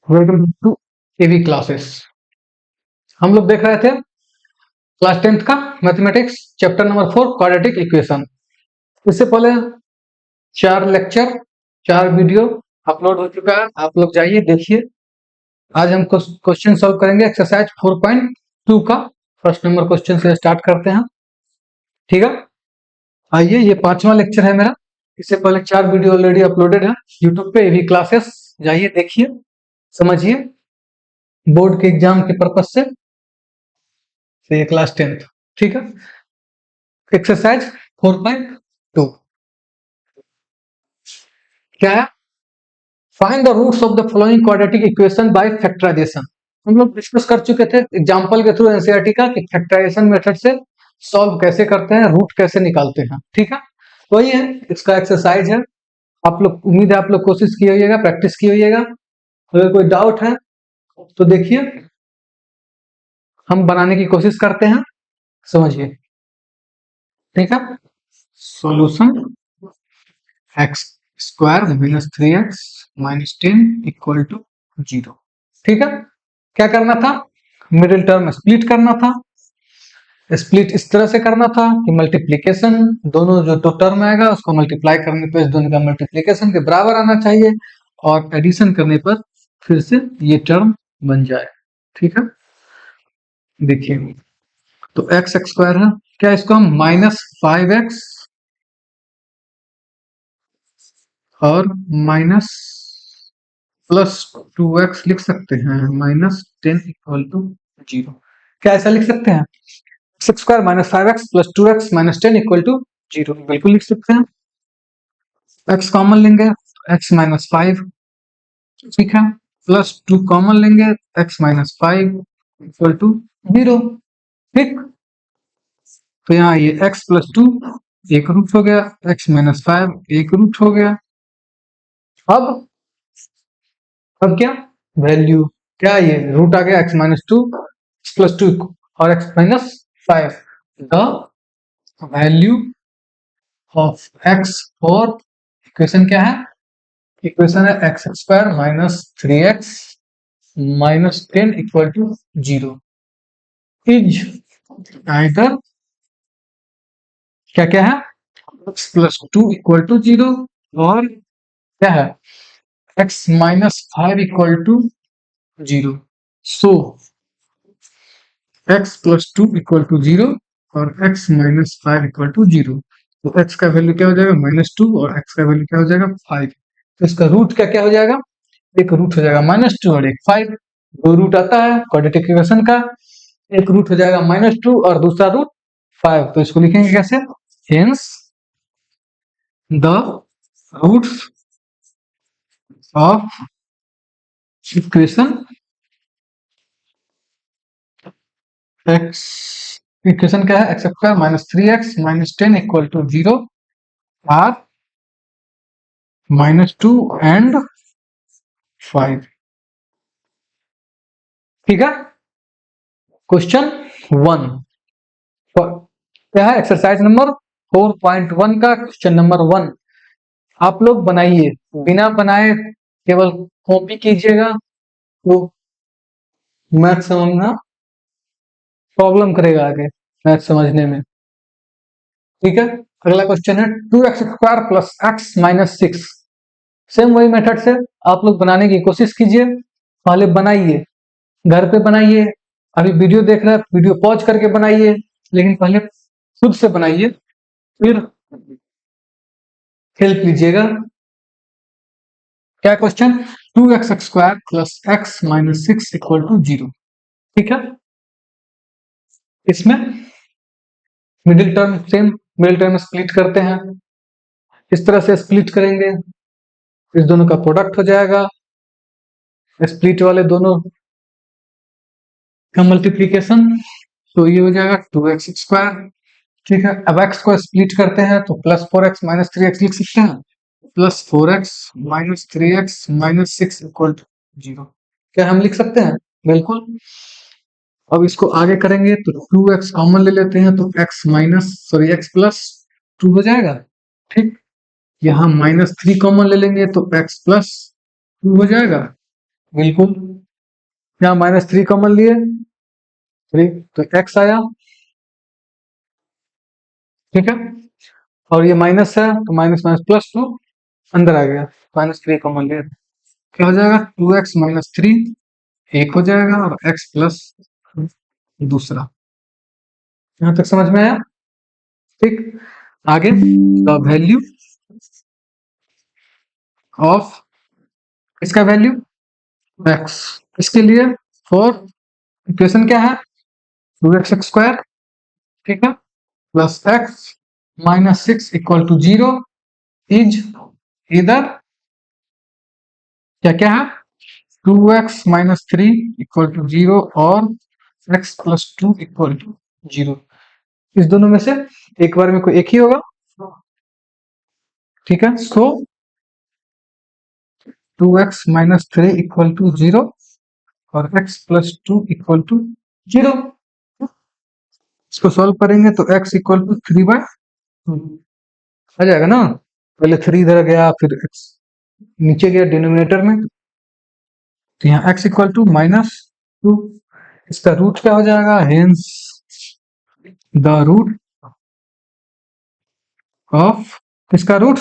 Welcome to AV classes. हम लोग देख रहे थे क्लास 10th का mathematics chapter number 4 quadratic equation. इससे पहले 4 लेक्चर 4 वीडियो अपलोड हो चुका है, आप लोग जाइए देखिए। आज हम क्वेश्चन सॉल्व करेंगे एक्सरसाइज 4.2 का। फर्स्ट नंबर क्वेश्चन से स्टार्ट करते हैं, ठीक है। आइए, ये 5वां लेक्चर है मेरा। इससे पहले 4 वीडियो ऑलरेडी अपलोडेड है यूट्यूब पे, एवी क्लासेस, जाइए देखिए समझिए बोर्ड के एग्जाम के पर्पज से। ये क्लास 10th, ठीक है। एक्सरसाइज 4.2 क्या है? Find the roots of the following quadratic equation by factorisation. हम लोग डिस्कस कर चुके थे एग्जांपल के थ्रू एनसीईआरटी का कि फैक्टराइजेशन मेथड से सॉल्व कैसे करते हैं, रूट कैसे निकालते हैं, ठीक है। वही है, इसका एक्सरसाइज है। आप लोग, उम्मीद है आप लोग कोशिश किए होइएगा, प्रैक्टिस किए होइएगा। अगर कोई डाउट है तो देखिए, हम बनाने की कोशिश करते हैं, समझिए, ठीक है। Solution X square minus 3x minus 10 equal to 0, ठीक है। क्या करना था? मिडिल टर्म स्प्लिट करना था। स्प्लिट इस तरह से करना था कि मल्टीप्लीकेशन, दोनों जो दो टर्म आएगा उसको मल्टीप्लाई करने पर इस दोनों का मल्टीप्लीकेशन के बराबर आना चाहिए, और एडिशन करने पर फिर से ये टर्म बन जाए, ठीक है। देखिए, तो एक्स स्क्वायर है, क्या इसको हम माइनस 5x और माइनस प्लस 2x लिख सकते हैं, माइनस 10 इक्वल टू 0। क्या ऐसा लिख सकते हैं? X square minus 5x plus 2x minus 10 equal to 0, बिल्कुल लिख सकते हैं। x कॉमन लेंगे, x माइनस 5, ठीक है, प्लस 2 कॉमन लेंगे, x माइनस 5 इक्वल टू 0, ठीक। तो यहाँ ये x प्लस 2 एक रूट हो गया, x माइनस 5 एक रूट हो गया। अब क्या वैल्यू, क्या ये रूट आ गया, x माइनस 2 प्लस 2 और x minus 5, the value of x for equation क्या है? इक्वेशन है x square minus 3x minus 10 equal to 0 is either, क्या क्या है, x प्लस 2 इक्वल टू 0 और क्या है, x minus 5 equal to 0। So x plus 2 equal to 0 और x माइनस 5 इक्वल टू 0। तो x का वैल्यू क्या हो जाएगा, माइनस 2, और x का वैल्यू क्या हो जाएगा, 5। तो इसका रूट क्या क्या हो जाएगा, एक रूट हो जाएगा माइनस 2 और एक 5। दो रूट आता है क्वाड्रेटिक इक्वेशन का, एक रूट हो जाएगा माइनस 2 और दूसरा रूट 5। तो इसको लिखेंगे कैसे? Hence the roots of equation x, equation क्या है, x square minus 3x minus 10 equal to 0 are minus 2 and 5, ठीक है। क्वेश्चन 1 क्या है, एक्सरसाइज नंबर 4.1 का क्वेश्चन नंबर 1। आप लोग बनाइए, बिना बनाए केवल कॉपी कीजिएगा तो मैथ समझना प्रॉब्लम करेगा आगे, मैथ समझने में, ठीक है। अगला क्वेश्चन है 2x square plus x minus 6। Same वही मेथड से आप लोग बनाने की कोशिश कीजिए। पहले बनाइए, घर पे बनाइए, अभी वीडियो देख रहे हैं वीडियो पॉज करके बनाइए, लेकिन पहले खुद से बनाइए, फिर हेल्प लीजिएगा। क्या question, 2x square plus x minus 6 equal to 0, ठीक है। इसमें middle term same, middle term split करते हैं, इस तरह से स्प्लिट करेंगे, इस दोनों का प्रोडक्ट हो जाएगा, स्प्लिट वाले दोनों का मल्टीप्लीकेशन, तो ये हो जाएगा 2x स्क्वायर, ठीक है। अब x को स्प्लिट करते हैं तो प्लस 4x माइनस 3x लिख सकते हैं, plus 4x minus 3x minus 6 equal to 0। क्या हम लिख सकते हैं? बिल्कुल। अब इसको आगे करेंगे तो 2x कॉमन ले लेते हैं तो x minus sorry x plus 2 हो जाएगा, ठीक। यहाँ माइनस 3 कॉमन ले लेंगे तो x प्लस 2 हो जाएगा, बिल्कुल। यहाँ -3 कॉमन लिए 3 तो x आया, ठीक है। और ये माइनस है तो माइनस माइनस +2 अंदर आ गया, -3 कॉमन लिए क्या हो जाएगा 2x - 3 1 हो जाएगा और x प्लस दूसरा। यहाँ तक समझ में आया? ठीक। आगे द वैल्यू ऑफ इसका वैल्यू x, इसके लिए फॉर इक्वेशन क्या है 2x², ठीक है, प्लस x -6 = 0 इज इधर क्या क्या है 2x - 3 = 0 और x + 2 = 0। इस दोनों में से एक बार में कोई एक ही होगा, ठीक है। सो 2x - 3 = 0 और x + 2 = 0। इसको सॉल्व करेंगे तो x = 3/2 आ जाएगा ना। पहले 3 इधर गया फिर x नीचे गया डिनोमिनेटर में, तो यहाँ x = -2। इसका रूट क्या हो जाएगा, हेंस द रूट ऑफ किसका रूट,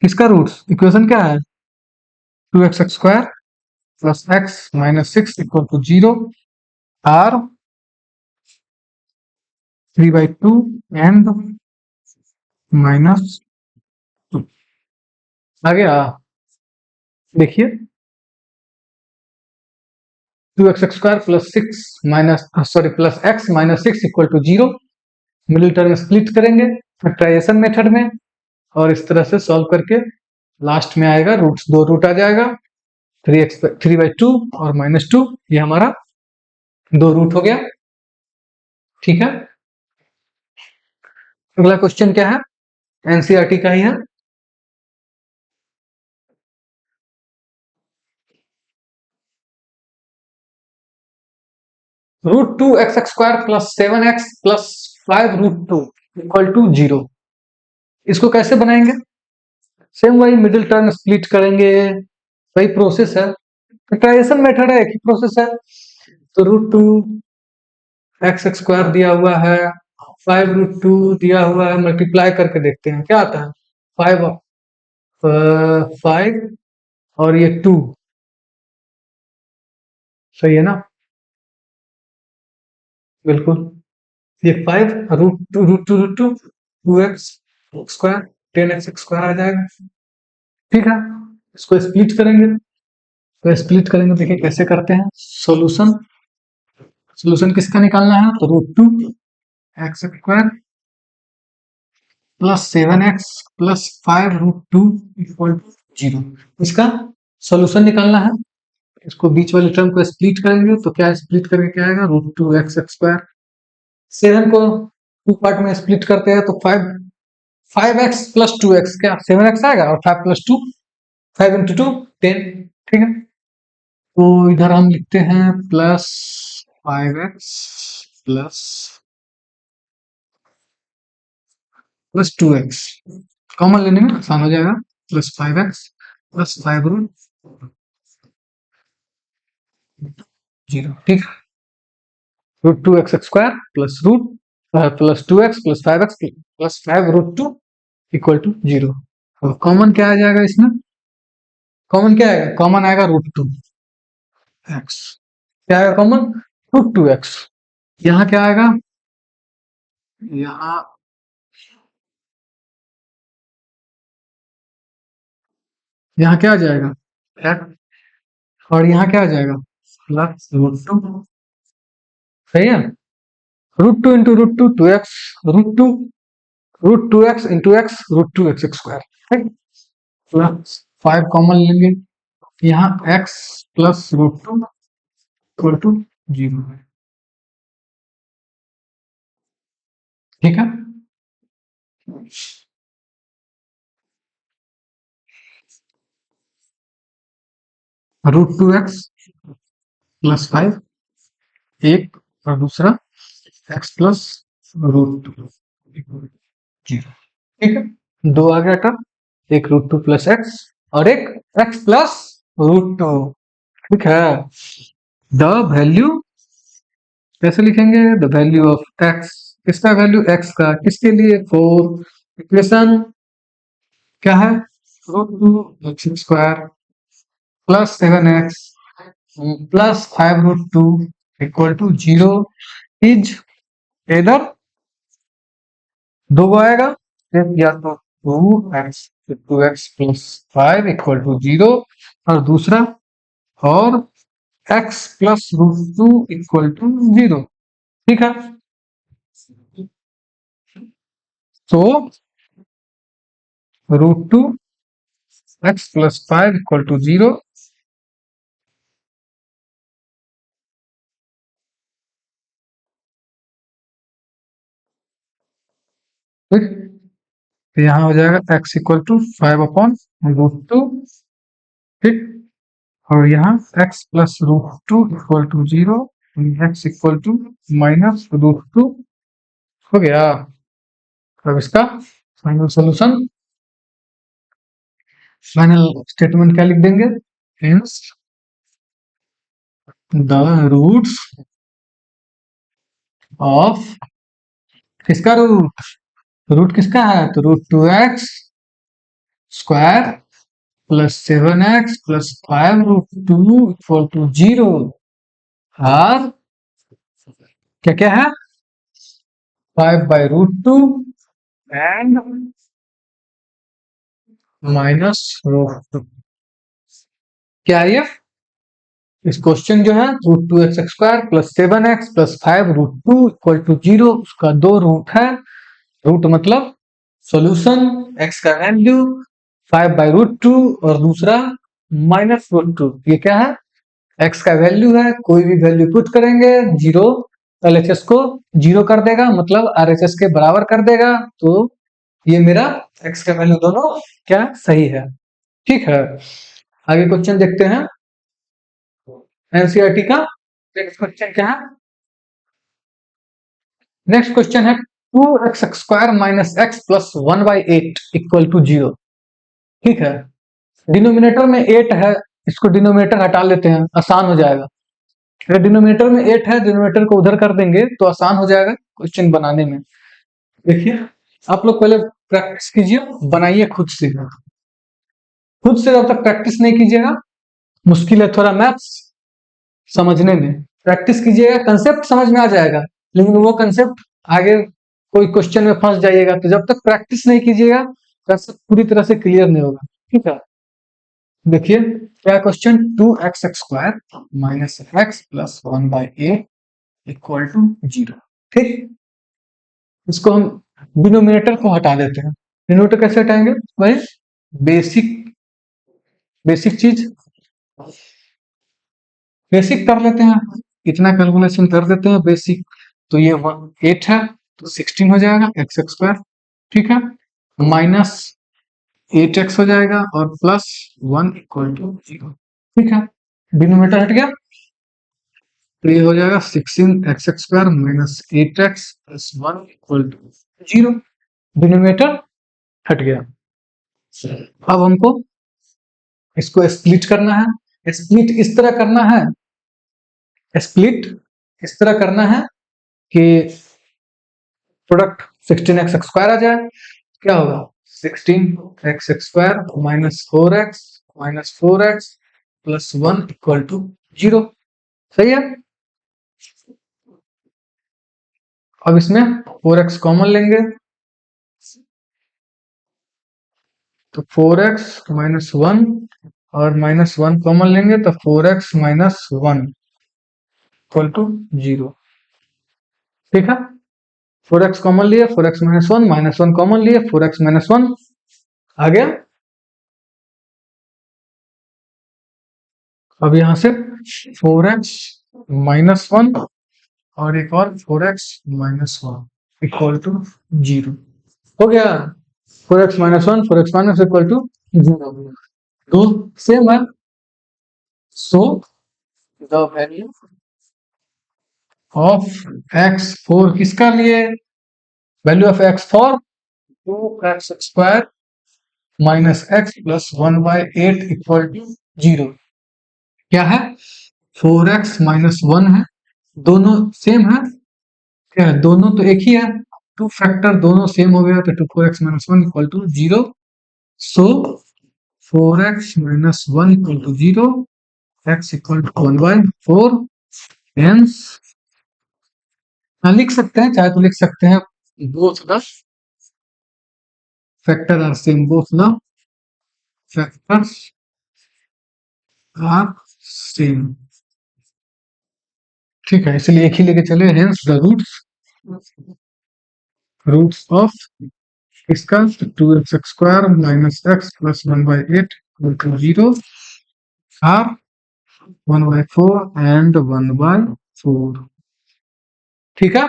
किसका रूट, इक्वेशन क्या है 2x² + x - 6 = 0 आर 3/2 एंड -2 आ गया। देखिए 2x² + 6 + x - 6 = 0, middle term split करेंगे फैक्टराइजेशन मेथड में और इस तरह से सॉल्व करके लास्ट में आएगा रूट्स, दो रूट आ जाएगा 3/2 और -2, ये हमारा दो रूट हो गया, ठीक है। अगला क्वेश्चन क्या है, एनसीईआरटी का ही है। √2x² + 7x + 5√2 = 0। इसको कैसे बनाएंगे, सेम वही मिडिल टर्म स्प्लिट करेंगे, वही प्रोसेस है, फैक्टराइजेशन मेथड है, एक ही प्रोसेस है। तो √2x² दिया हुआ है, 5√2 दिया हुआ है, मल्टीप्लाई करके देखते हैं क्या आता है 5 और ये 2 सही है ना, बिल्कुल। ये 5 √2 2x² 10x² आ जाएगा, ठीक है। इसको स्प्लिट करेंगे, तो स्प्लिट करेंगे देखिए कैसे करते हैं। सॉल्यूशन, सॉल्यूशन किसका निकालना है तो √2x² + 7x + 5√2 = 0। इसका सॉल्यूशन निकालना है, इसको बीच वाले टर्म को स्प्लिट करेंगे तो क्या स्प्लिट करके क्या आएगा √2x², 7 को 2 पार्ट में स्प्लिट करते हैं तो 5x + 2x क्या 7x आएगा और 5 + 2 5 × 2 10, ठीक है। तो इधर हम लिखते हैं +5x + 2x, कॉमन लेने में आसान हो जाएगा, +5x + 5√0, ठीक है। √2x² + 2x + 5x + 5√2 = 0। अब कॉमन क्या आ जाएगा इसमें, कॉमन क्या आएगा, कॉमन आएगा √2x, क्या आएगा कॉमन √2x। यहाँ क्या आएगा, यहाँ यहाँ क्या आ जाएगा x और यहाँ क्या आ जाएगा +√2, सही है। √2 × √2 2x, √2 √2x × x √2x², ठीक, +5 कॉमन लेंगे, यहाँ x + √2 = 0 है, ठीक है। √2x + 5 एक और दूसरा x + √2 0, ठीक है। दो आ गया टर्म, एक √2 + x और एक x + √2, ठीक है। द वैल्यू कैसे लिखेंगे? द वैल्यू ऑफ एक्स, किसका वैल्यू? एक्स का। किसके लिए? फोर। इक्वेशन क्या है? Root two x square plus seven x plus five root two equal to zero is, इधर दो आएगा, फिर या तो two x plus five equal to zero, और दूसरा और x plus root two equal to zero. ठीक है। तो root two x plus five equal to zero. ठीक, तो यहाँ हो जाएगा x equal to five upon root two. ठीक, और यहाँ x plus root two equal to zero, x equal to minus root two. हो गया। अब इसका फाइनल सॉल्यूशन, फाइनल स्टेटमेंट क्या लिख देंगे? हेंस द रूट्स ऑफ, किसका रूट? रूट किसका है? तो root two x square plus seven x plus five root two equal to zero. और क्या क्या है? Five by root two and minus root two. क्या है ये? इस क्वेश्चन जो है root two x square plus seven x plus five root two equal to zero, उसका दो रूट है। रूट मतलब सॉल्यूशन, एक्स का value five by root two, और दूसरा माइनस रूट टू। ये क्या है? एक्स का वैल्यू है, कोई भी वैल्यू पुट करेंगे जीरो, एलएचएस को जीरो कर देगा, मतलब आरएचएस के बराबर कर देगा। तो ये मेरा एक्स का वैल्यू दोनों क्या सही है। ठीक है, आगे क्वेश्चन देखते हैं एनसीईआरटी का। नेक्स्ट क्वेश्चन क्या है? नेक्स्ट क्वेश्चन है two x square minus x plus one by eight equal to zero. ठीक है, डिनोमिनेटर में एट है, इसको डिनोमिनेटर हटा लेते हैं, आसान हो जाएगा। अगर डिनोमिनेटर में एट है, डिनोमिनेटर को उधर कर देंगे तो आसान हो जाएगा क्वेश्चन बनाने में। देखिए, आप लोग पहले प्रैक्टिस कीजिए, बनाइए खुद से। खुद से जब तक प्रैक्टिस नहीं कीजिएगा, मुश्किल है थोड़ा मैथ्स समझने में। प्रैक्टिस कीजिएगा, कंसेप्ट समझ में आ जाएगा, लेकिन वो कंसेप्ट आगे कोई क्वेश्चन में फंस जाइएगा। तो जब तक प्रैक्टिस नहीं कीजिएगा, कंसेप्ट पूरी तरह से क्लियर नहीं होगा। ठीक है, देखिए क्या question, two x square minus x plus one by eight equal to zero. ठीक, इसको हम डिनोमिनेटर को हटा देते हैं। डिनोमिनेटर कैसे हटाएंगे? वही बेसिक बेसिक चीज, बेसिक कर लेते हैं, इतना कैलकुलेशन कर देते हैं बेसिक। तो ये एट है, तो सिक्सटीन हो जाएगा एक्स स्क्वायर। ठीक है, माइनस एट एक्स हो जाएगा और plus one equal to zero. ठीक है, डिनोमिनेटर हट गया, तो ये हो जाएगा sixteen x square minus eight x plus one equal to zero. Denominator हट गया। अब हमको इसको स्प्लिट करना है। स्प्लिट इस तरह करना है, स्प्लिट इस तरह करना है कि प्रोडक्ट सिक्सटीन एक्स स्क्वायर आ जाए। क्या होगा? Sixteen x square minus four x plus one equal to zero. सही है। अब इसमें फोर एक्स कॉमन लेंगे, तो फोर एक्स माइनस वन, और माइनस वन कॉमन लेंगे तो four x minus one equal to zero. ठीक है, फोर एक्स कॉमन लिए, four x minus one common लिए, फोर एक्स माइनस वन आ गया। अब यहां से फोर एक्स माइनस वन और एक और four x minus one equal to zero. हो गया, four x minus one, four x minus equal to zero. तो सेम है। So the value of x for किसका लिए? Value of x for two x square minus x plus one by eight equal to zero. क्या है 4x-1 है, दोनों same है, क्या है दोनों तो एक ही है, टू फैक्टर दोनों सेम हो गया तो 4x-1 equal to 0। So 4x-1 equal to 0, x equal to 1/4। Hence लिख सकते हैं, चाहे तो लिख सकते हैं both the factor are same, both the factors are same. ठीक है, इसलिए एक ही लेके चले। हेंस द रूट्स ऑफ इसका 2x² minus x plus 1/8 equal to 0 are 1/4 and 1/4। ठीक है,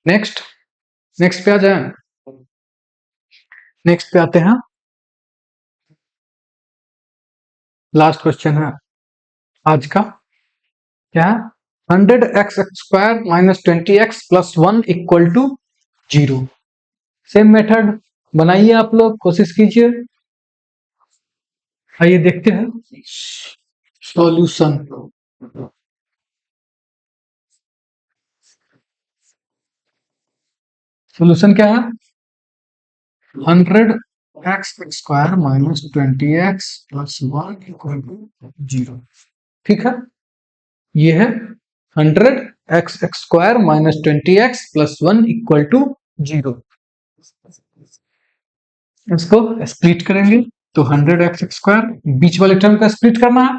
नेक्स्ट नेक्स्ट पे आ जाए, नेक्स्ट पे आते हैं। लास्ट क्वेश्चन है आज का, क्या है 100x² minus 20x plus 1 equal to 0। Same method बनाइए, आप लोग कोशिश कीजिए। आइए देखते हैं सॉल्यूशन। सॉल्यूशन क्या है 100x² minus 20x plus 1 equal to 0। ठीक है, ये है 100x² minus 20x plus 1 equal to 0। इसको स्प्लिट करेंगे तो 100x² बीच वाले टर्म का स्प्लिट करना है,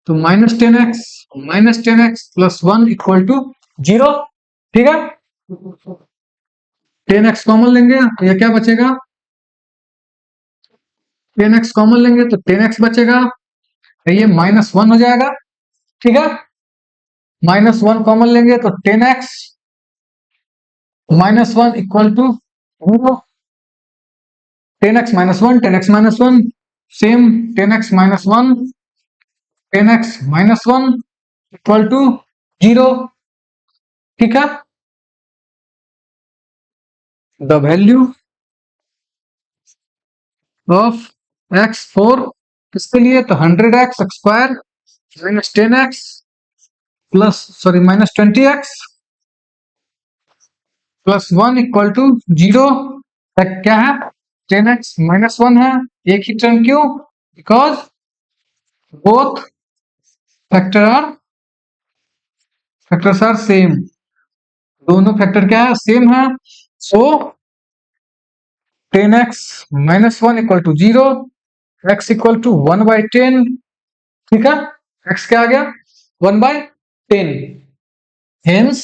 तो -10x प्लस 1 इक्वल टू 0। ठीक है, 10x कॉमन लेंगे तो ये क्या बचेगा, 10x कॉमन लेंगे तो 10x बचेगा, ये -1 हो जाएगा। ठीक है, -1 कॉमन लेंगे तो 10x -1 equal to 0। 10x -1 10x -1 same, 10x -1 10x -1 equal to 0। ठीक है, द वैल्यू ऑफ x4 किसके लिए, तो 100x² minus 10x plus sorry minus 20x plus 1 equal to 0। क्या है 10x -1 है, एक ही टर्म, क्यों, because both factors are same, दोनों फैक्टर क्या है सेम है। So 10x -1 equal to 0, x equal to 1/10। ठीक है, x क्या आ गया 1/10। हेंस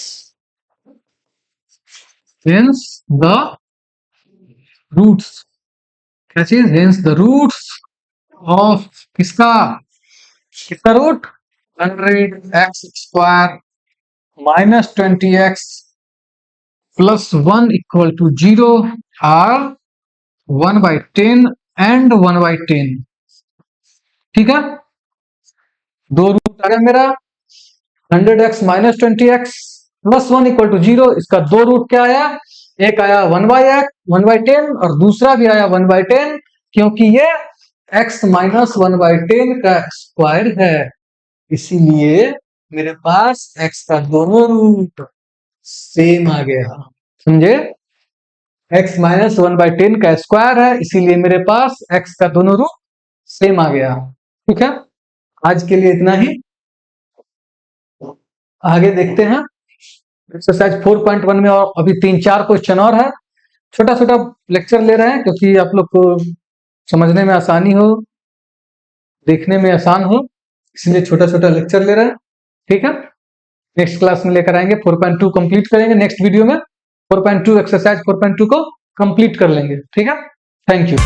द रूट्स, क्या चीज, हेंस द रूट्स ऑफ किसका किसका root 100x² minus 20x plus 1 equal to 0 are 1/10 and 1/10। ठीक है, दो रूट आ गया मेरा, 100x minus 20x plus 1 equal to 0, इसका दो रूट क्या आया, एक आया 1/10 और दूसरा भी आया 1/10, क्योंकि ये x माइनस 1/10 का स्क्वायर है, इसीलिए मेरे पास x का दोनों रूट सेम आ गया। समझे, x माइनस 1/10 का स्क्वायर है, इसीलिए मेरे पास x का दोनों रूट सेम आ गया। ठीक है, आज के लिए इतना ही, आगे देखते हैं एक्सरसाइज 4.1 में, और अभी 3-4 क्वेश्चन और है। छोटा छोटा लेक्चर ले रहे हैं क्योंकि आप लोग को समझने में आसानी हो, देखने में आसान हो, इसलिए छोटा छोटा लेक्चर ले रहे हैं। ठीक है, नेक्स्ट क्लास में लेकर आएंगे, 4.2 कंप्लीट करेंगे, नेक्स्ट वीडियो में 4.2 एक्सरसाइज 4.2 को कंप्लीट कर लेंगे। ठीक है, थैंक यू।